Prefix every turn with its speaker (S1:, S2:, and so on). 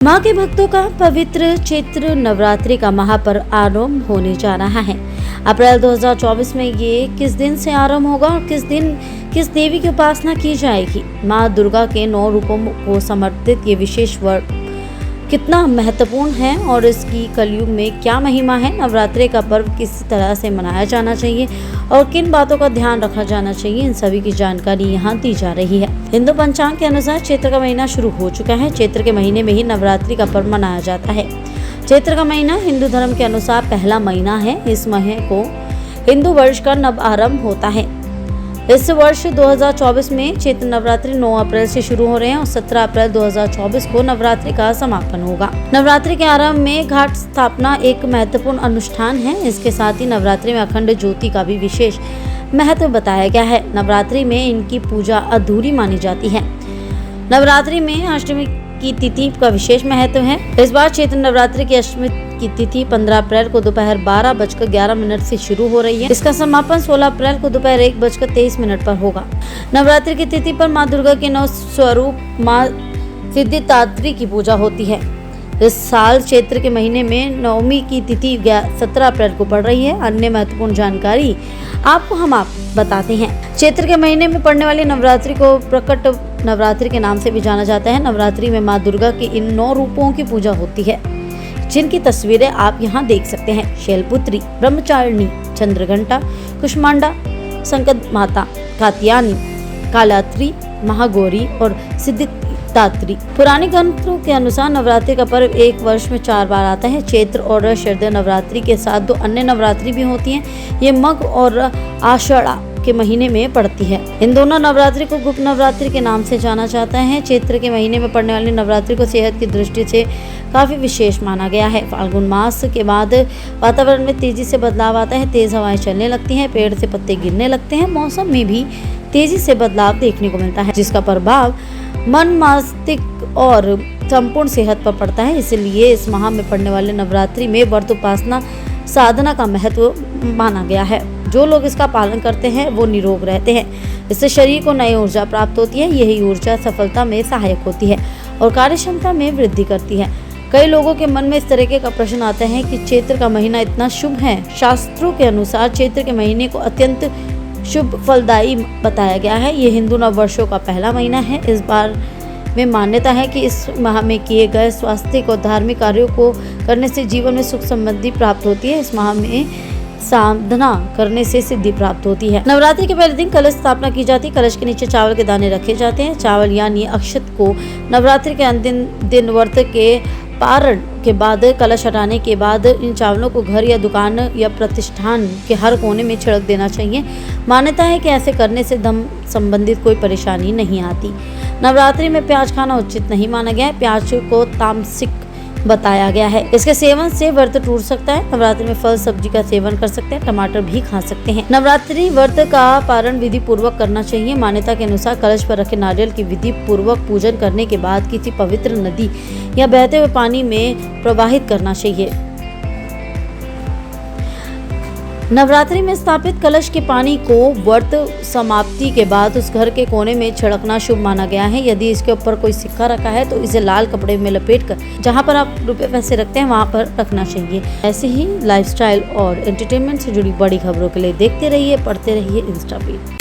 S1: मां के भक्तों का पवित्र चैत्र नवरात्रि का महापर्व आरंभ होने जा रहा है। अप्रैल 2024 में ये किस दिन से आरंभ होगा और किस दिन किस देवी की उपासना की जाएगी। मां दुर्गा के 9 रूपों को समर्पित ये विशेष पर्व कितना महत्वपूर्ण है और इसकी कलयुग में क्या महिमा है। नवरात्रि का पर्व किस तरह से मनाया जाना चाहिए और किन बातों का ध्यान रखा जाना चाहिए, इन सभी की जानकारी यहाँ दी जा रही है। हिंदू पंचांग के अनुसार चैत्र का महीना शुरू हो चुका है। चैत्र के महीने में ही नवरात्रि का पर्व मनाया जाता है। चैत्र का महीना हिंदू धर्म के अनुसार पहला महीना है। इस महीने को हिंदू वर्ष का नव आरंभ होता है। इस वर्ष 2024 में चैत्र नवरात्रि 9 अप्रैल से शुरू हो रहे हैं और 17 अप्रैल 2024 को नवरात्रि का समापन होगा। नवरात्रि के आरंभ में घाट स्थापना एक महत्वपूर्ण अनुष्ठान है। इसके साथ ही नवरात्रि में अखंड ज्योति का भी विशेष महत्व बताया गया है। नवरात्रि में इनकी पूजा अधूरी मानी जाती है। नवरात्रि में अष्टमी की तिथि का विशेष महत्व है। इस बार चैत्र नवरात्रि की अष्टमी की तिथि 15 अप्रैल को दोपहर 12:11 से शुरू हो रही है। इसका समापन 16 अप्रैल को दोपहर 1:23 पर होगा। नवरात्रि की तिथि पर मां दुर्गा के 9 स्वरूप मां सिद्धिदात्री की पूजा होती है। इस साल चैत्र के महीने में नवमी की तिथि 17 अप्रैल को पड़ रही है। अन्य महत्वपूर्ण जानकारी आपको हम बताते हैं। चैत्र के महीने में पड़ने वाली नवरात्रि को प्रकट नवरात्रि के नाम से भी जाना जाता है। नवरात्रि में मां दुर्गा के इन 9 रूपों की पूजा होती है, जिनकी तस्वीरें आप यहाँ देख सकते हैं। शैलपुत्री, ब्रह्मचारिणी, चंद्रघंटा, कुष्मांडा, संकट माता, कात्यायनी, कालात्री, महागौरी और सिद्धिदात्री। पुराने ग्रंथों के अनुसार नवरात्रि का पर्व एक वर्ष में 4 बार आता है। चैत्र और शरद नवरात्रि के साथ 2 अन्य नवरात्रि भी होती हैं। ये मघ और आषाढ़ के महीने में पड़ती है। इन दोनों नवरात्रि को गुप्त नवरात्रि के नाम से जाना जाता है। चैत्र के महीने में पड़ने वाली नवरात्रि को सेहत की दृष्टि से काफी विशेष माना गया है। फाल्गुन मास के बाद वातावरण में तेजी से बदलाव आता है। तेज हवाएं चलने लगती हैं, पेड़ से पत्ते गिरने लगते हैं। मौसम में भी तेजी से बदलाव देखने को मिलता है, जिसका प्रभाव मन, मस्तिष्क और संपूर्ण सेहत पर पड़ता है। इसलिए इस माह में पड़ने वाले नवरात्रि में व्रत, उपासना, साधना का महत्व माना गया है। जो लोग इसका पालन करते हैं वो निरोग रहते हैं। इससे शरीर को नई ऊर्जा प्राप्त होती है। यही ऊर्जा सफलता में सहायक होती है और कार्य क्षमता में वृद्धि करती है। कई लोगों के मन में इस तरीके का प्रश्न आता है कि चैत्र का महीना इतना शुभ है। शास्त्रों के अनुसार चैत्र के महीने को अत्यंत शुभ फलदायी बताया गया है। ये हिंदू नव वर्षों का पहला महीना है। इस बार में मान्यता है कि इस माह में किए गए स्वास्थ्य और धार्मिक कार्यों को करने से जीवन में सुख समृद्धि प्राप्त होती है। इस माह में साधना करने से सिद्धि प्राप्त होती है। नवरात्रि के पहले दिन कलश स्थापना की जाती है। कलश के नीचे चावल के दाने रखे जाते हैं। चावल यानी अक्षत को नवरात्रि के अंतिम दिन व्रत के पारण के बाद कलश हटाने के बाद इन चावलों को घर या दुकान या प्रतिष्ठान के हर कोने में छिड़क देना चाहिए। मान्यता है कि ऐसे करने से धन संबंधित कोई परेशानी नहीं आती। नवरात्रि में प्याज खाना उचित नहीं माना गया है। प्याज को तामसिक बताया गया है। इसके सेवन से व्रत टूट सकता है। नवरात्रि में फल सब्जी का सेवन कर सकते हैं। टमाटर भी खा सकते हैं। नवरात्रि व्रत का पारण विधि पूर्वक करना चाहिए। मान्यता के अनुसार कलश पर रखे नारियल की विधि पूर्वक पूजन करने के बाद किसी पवित्र नदी या बहते हुए पानी में प्रवाहित करना चाहिए। नवरात्रि में स्थापित कलश के पानी को व्रत समाप्ति के बाद उस घर के कोने में छिड़कना शुभ माना गया है। यदि इसके ऊपर कोई सिक्का रखा है तो इसे लाल कपड़े में लपेटकर जहां पर आप रुपए पैसे रखते हैं वहां पर रखना चाहिए। ऐसे ही लाइफस्टाइल और एंटरटेनमेंट से जुड़ी बड़ी खबरों के लिए देखते रहिए, पढ़ते रहिए इंस्टा फीड।